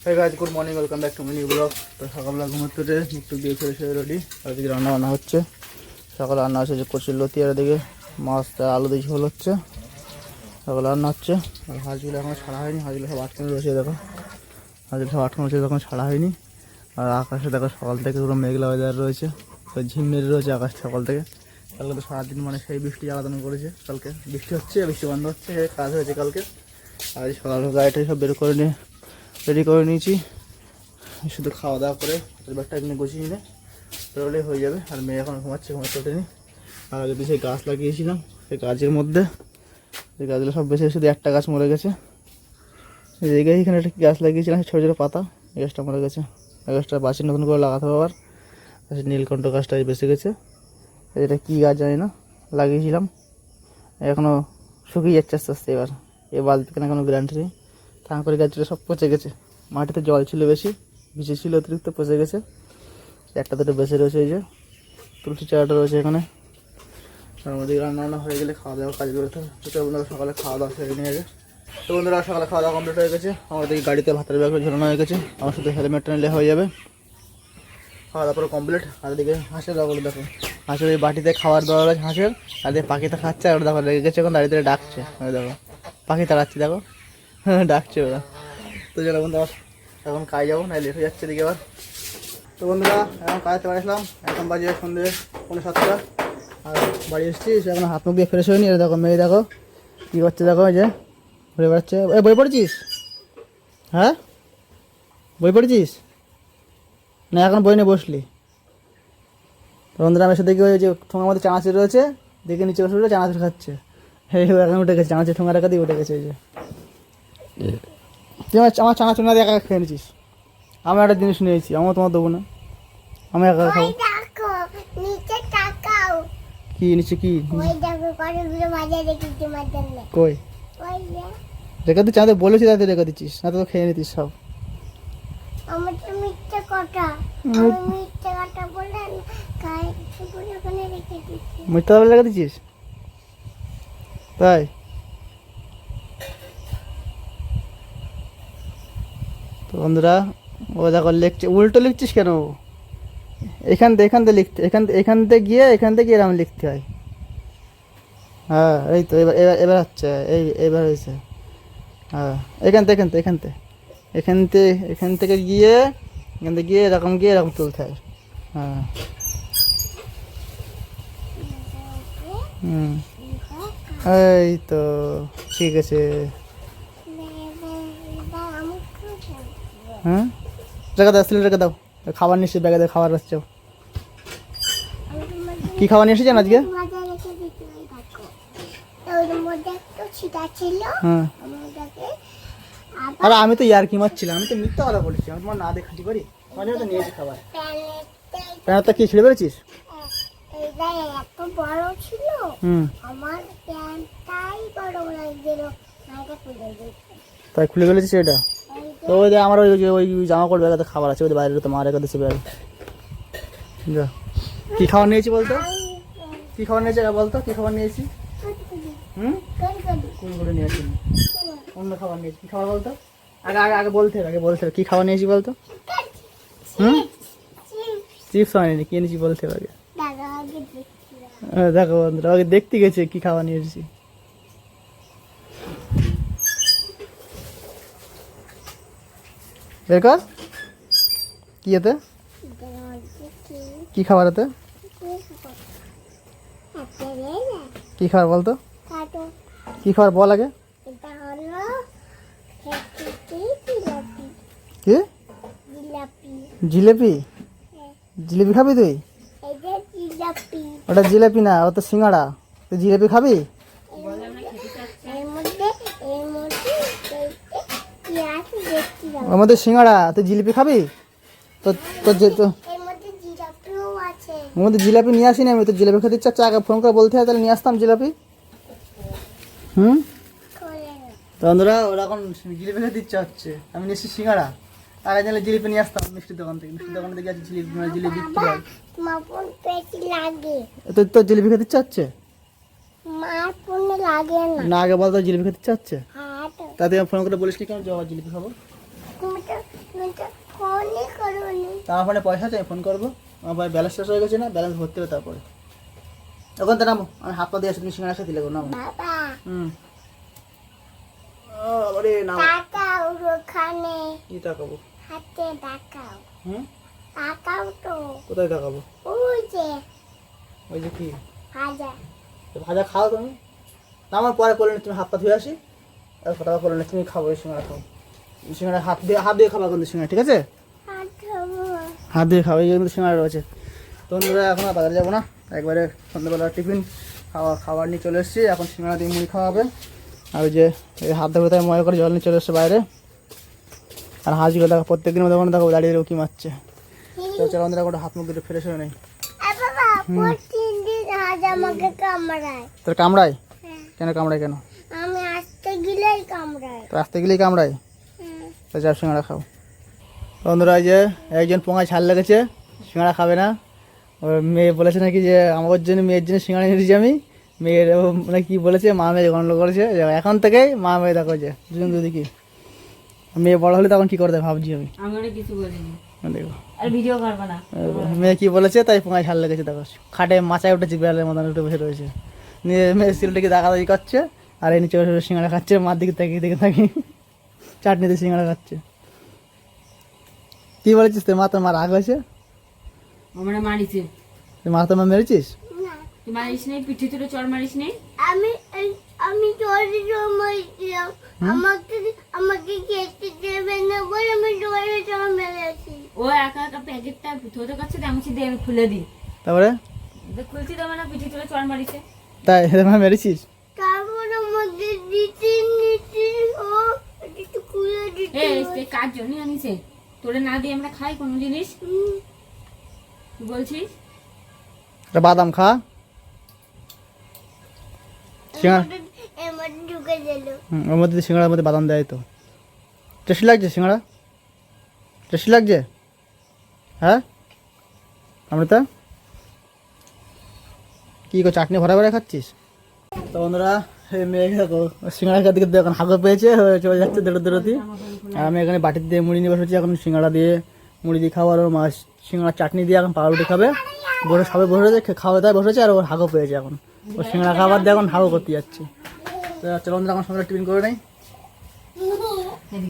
Hey guys, good morning, welcome back to my new vlog. তো সকালবেলা ঘুমোতে উঠে একটু দিয়ে ফ্রেশ হয়ে রেডি। আর এদিকে রান্না বান্না হচ্ছে। সকালে রান্না হচ্ছে যে কচুর লতি, আর এদিকে মাছ আলু দিয়ে ঝোল হচ্ছে। সকালে রান্না হচ্ছে। আর হাঁসগুলো এখনো ছাড়া হয়নি, হাঁসগুলো সব আটকানো রয়েছে দেখো। হাঁসগুলো সব আটকানো রয়েছে, এখন ছাড়া হয়নি। আর আকাশে দেখো সকাল থেকে পুরো মেঘলা ওয়েদার রয়েছে, ঝিমমের রয়েছে আকাশ সকাল থেকে। কালকে তো সারাদিন মানে সেই বৃষ্টি জ্বালাতন করেছে। কালকে বৃষ্টি হচ্ছে, বৃষ্টি বন্ধ হচ্ছে, কাজ হয়েছে কালকে। আর সকাল গাড়িটা সব বের করে নিয়ে রেডি করে নিয়েছি। শুধু খাওয়া দাওয়া করে ব্যাগটা এখানে গুছিয়ে নিলে বেরোলেই হয়ে যাবে। আর মেয়ে এখন ঘুমাচ্ছে, ঘুমাচ্ছে ওঠেনি। আর যদি সেই গাছ লাগিয়েছিলাম, সেই গাছের মধ্যে সেই গাছগুলো সব বেশি, শুধু একটা গাছ মরে গেছে। এই জায়গায় এখানে একটা গাছ লাগিয়েছিলাম, ছোটো ছোটো পাতা, এই গাছটা মরে গেছে। এই গাছটা বাঁচিয়ে নতুন করে লাগাতে হবে আবার। নীলকণ্ঠ গাছটা বেঁচে গেছে। এটা কী গাছ জানি না, লাগিয়েছিলাম, এখনও শুকিয়ে যাচ্ছে আস্তে আস্তে। এ বালতি কেন কোনো গ্যারান্টি নেই। থাঙ্করি গাছগুলো সব পচে গেছে, মাটিতে জল ছিল বেশি, ভিজে ছিল অতিরিক্ত, পচে গেছে। একটা দুটো বেঁচে রয়েছে, এই যে তুলসী চারাটা রয়েছে এখানে। আর আমাদের রান্না হয়ে গেলে খাওয়া দাওয়া কাজ করতে হবে। তো বন্ধুরা সকালে খাওয়া দাওয়া সেরে নিয়ে গেছে। তো বন্ধুরা সকালে খাওয়া দাওয়া কমপ্লিট হয়ে গেছে। আমাদের গাড়িতে ভাতের ব্যাগ ঝোলানো হয়ে গেছে, আমার শুধু হেলমেটটা নিলে হয়ে যাবে। খাওয়া দাওয়া পুরো কমপ্লিট। আর দিকে হাঁসের দাওয়াগুলো দেখো, হাঁসের ওই বাটিতে খাবার দেওয়া রয়েছে হাঁসের, আর দিয়ে পাখিটা খাচ্ছে। আর ওটা দেখো লেগে গেছে, এখন দাঁড়িয়ে ডাকছে। দেখো পাখি তাড়াচ্ছে, দেখো হ্যাঁ ডাকছে ওরা। তো চলো বন্ধু এখন কাজ যাবো, না লেট হয়ে যাচ্ছে এদিকে আবার। তো বন্ধুরা এখন কাজে চলে আসলাম, এখন বাজে সন্ধ্যে 6:45। আর বাড়ি এসেছি, এখন হাত মুখ দিয়ে ফ্রেশ হয়নি। আর দেখো মেয়ে দেখো কী করছে, দেখো এই যে ঘুরে বেড়াচ্ছে। বই পড়েছিস? হ্যাঁ বই পড়েছিস না? এখন বই নিয়ে বসলি? তো বন্ধুরা আমি এসে দেখি ওই যে ঠোঙার মধ্যে চানাচুর রয়েছে, দেখে নিচে বসে উঠে চানাচুর খাচ্ছে। হ্যাঁ এখন উঠে গেছে, চানাচুর ঠোঙা রেখা দিয়ে উঠে গেছে। এই যে তুই আমার চানাচুর না দিয়ে একা খেয়ে নিয়েছিস। আমি একটা জিনিস নিয়েছি, আমার তোমার দেবো না, আমি একা খাবো। কি নিচে কি কই রেখে দিচ্ছি? আমাদের বলেছি তাদের রেখে দিচ্ছিস না, তো খেয়ে নিতিস সব। মিথ্যা বলে রেখে দিচ্ছিস তাই? তো বন্ধুরা ও দেখো লিখছে, উল্টো লিখছিস কেন? এখান থেকে লিখতে, এখান থেকে গিয়ে এরকম লিখতে হয়। হ্যাঁ এই তো এবার হচ্ছে, এইবার হয়েছে। হ্যাঁ এখান থেকে গিয়ে এরকম তুলতে হয়। হ্যাঁ হুম এই তো ঠিক আছে। হ্যাঁ রেখে দাও, সিলিন্ডার রেখে দাও। খাবার নিয়ে এসে ব্যাগে খাবার আসছে। কি খাবার নিয়ে এসেছেন আজকে? হ্যাঁ আরে আমি তো ইয়ার্কি মারছিলাম, আমি তো মিথ্যা কথা বলেছি। আমি তোমার না দেখাটি করি, আমার জন্য তো নিয়েছি খাবার। প্যান্টটা কি ছিঁড়ে পেরেছিস? তাই খুলে ফেলেছিস এটা? তো ওই আমার ওই জামা কাপড় ব্যাগে খাবার আছে, ওই বাইরে তো মা রেখে দিচ্ছে ব্যাগে। যা কি খাবার নিয়েছি বলতো, কি খাবার নিয়েছি বলতো, কি খাবার নিয়েছি? কোন করে নিয়েছি? অন্য খাবার নিয়েছি। কি খাবার বলতো? আগে বলতে হবে কি খাবার নিয়েছি বলতো? চিপস আনিনি, কি এনেছি বলতে হবে আগে। দেখো বন্ধুরা আগে দেখতে গেছে কি খাবার নিয়ে এসেছি। বের কর কি এতে, কি খাবার এতে, কি খাবার বলতো, কি খাবার বল আগে। কি জিলেপি? জিলেপি খাবি তুই? ওটা জিলেপি না, ও তো সিঙ্গাড়া। তুই জিলেপি খাবি? ওর মধ্যে সিঙ্গাড়া, তুই জিলিপি খাবি? তো ওর মধ্যে জিলাপি নিয়ে আসিনি আমি। তো জিলাপি খেতে ইচ্ছা হচ্ছে, আগে ফোন করে বলতে হয়, তাহলে নিয়ে আসতাম জিলাপি। তো বন্ধুরা ওরকম জিলিপি খেতে ইচ্ছা হচ্ছে, আমি নিয়ে এসেছি সিঙ্গাড়া। আগে জানলে জিলিপি নিয়ে আসতাম মিষ্টির দোকান থেকে। মিষ্টির দোকান থেকে আছে জিলিপি বিক্রি হয়। তো জিলিপি খেতে ইচ্ছা হচ্ছে না? আগে বলতো জিলিপি খেতে ইচ্ছা হচ্ছে, তাতে ফোন করে বলিস নি কেন? জবা জিলিপি খাবো। আমার ফোনে পয়সা আছে, আমি ফোন করবো। আমার ভাই ব্যালেন্স শেষ হয়ে গেছে না, ব্যালেন্স ভরতে হবে তারপরে। এখন তো নামো, আমি হাত পা দিয়ে আসি, তুমি সিঙ্গারা খেতে লাগো নামো। আরে নামো। কি তাকাবো? কোথায় তাকাবো? ওই যে কি ভাজা খাও তুমি? না আমার পরে করলে তুমি হাত পা ধুয়ে আসি, আর কথা করলে না, তুমি খাবো, সিঙ্গারা খাও। সিঙ্গারা হাত দিয়ে খাবা কিন্তু সিঙ্গারা, ঠিক আছে? হাত দিয়ে খাবো, এই কিন্তু সিঙ্গারা রয়েছে। তো বন্ধুরা এখন আর বাজারে যাবো না, একবারে সন্ধ্যাবেলা টিফিন খাবার নিয়ে চলে এসেছি। এখন সিঙ্গারা দিয়ে মুড়ি খাওয়া হবে। আর ওই যে এই হাত ধরে তাই মজা করে জল নিয়ে চলে এসছে বাইরে। আর হাঁসগুলো দেখো প্রত্যেক দিনের মধ্যে দেখো দাঁড়িয়ে উকি মারছে। তো চলো বন্ধুরা ওটা হাত মুখ দুটো ফ্রেশ হয়ে নেই। তোর কামড়ায়? কেন কামড়ায় কেন? আমি আসতে গেলেই কামড়ায়। তো আসতে গেলেই কামড়ায়? তো যাও সিঙ্গারা খাও। বন্ধুরা এই যে একজন পোঙায় ছাল লেগেছে, সিঙ্গারা খাবে না। ওর মেয়ে বলেছে নাকি যে আমার জন্য, মেয়ের জন্য সিঙ্গারা নিয়ে এসেছি আমি। মেয়ের মানে কি বলেছে, মা মেয়ে গন্ডগোল করেছে। এখন থেকেই মা মেয়ে দেখো যে দুজন দুদিকে। মেয়ে বড় হলে তখন কি করতে ভাবছি আমি। কিছু বলিনি, দেখো আর ভিডিও করবে না। মেয়ে কি বলেছে তাই পোঙায় ছাল লেগেছে। দেখো খাটে মাচায় উঠেছে, বিড়ালের মতন উঠে বসে রয়েছে। নিয়ে মেয়ে সিলটাকে দাকাদাকি করছে, আর এই নিচে বসে সিঙ্গারা খাচ্ছে, মার দিকে তাকিয়ে দেখে থাকি চাটনিতে সিঙ্গারা খাচ্ছে। কি বলেছিস তোর মা? তোর মা রাগ হয়েছে? আমরা মারিছে। তুই মা তোর মা মেরেছিস? না তুই মারিস নেই, পিঠে তুলে চড় মারিস নেই? আমি জোরে মারছিলাম, আমাকে খেতে দেবে না বলে আমি জোরে মেরেছি। ও একা একা প্যাকেটটা ধরে কাছে আমি দে, আমি খুলে দিই। তারপরে খুলছি দেবে না, পিঠে তুলে চড় মারিছে। তাই মা মেরেছিস? তারপর আমাকে দিতে ও একটু খুলে দিতে। এই কার জন্য আনিছে? তোরে না দিয়ে আমরা খাই কোনো জিনিস? তুই বলছিস একটা বাদাম খা। সিঙ্গারা এর মধ্যে ঢুকে দিল। ওর মধ্যে সিঙ্গারার মধ্যে বাদাম দেয় তো। টেস্টি লাগছে সিঙ্গারা? টেস্টি লাগছে? হ্যাঁ অমৃতা, কি গো চাটনি ভরা ভরা খাচ্ছিস? তো বন্ধুরা এই মেয়েকে দেখো সিঙ্গারা খেতে খেতে এখন হাগো পেয়েছে, চলে যাচ্ছে দৌড়তি। আর আমি এখানে বাটির দিয়ে মুড়ি নিয়ে বসেছি, এখন সিঙ্গারা দিয়ে মুড়ি দিয়ে খাওয়ার, ওর মাছ সিঙ্গারা চাটনি দিয়ে এখন পাউরুটি খাবে। বসে সবাই বসেছে, খাওয়া দাওয়া বসেছে, আর ওর হাগো পেয়েছে। এখন ও সিঙ্গারা খাবার দিয়ে এখন হাগো করতে যাচ্ছে। তো চলো বন্ধুরা এখন সঙ্গে টিফিন করে নেই।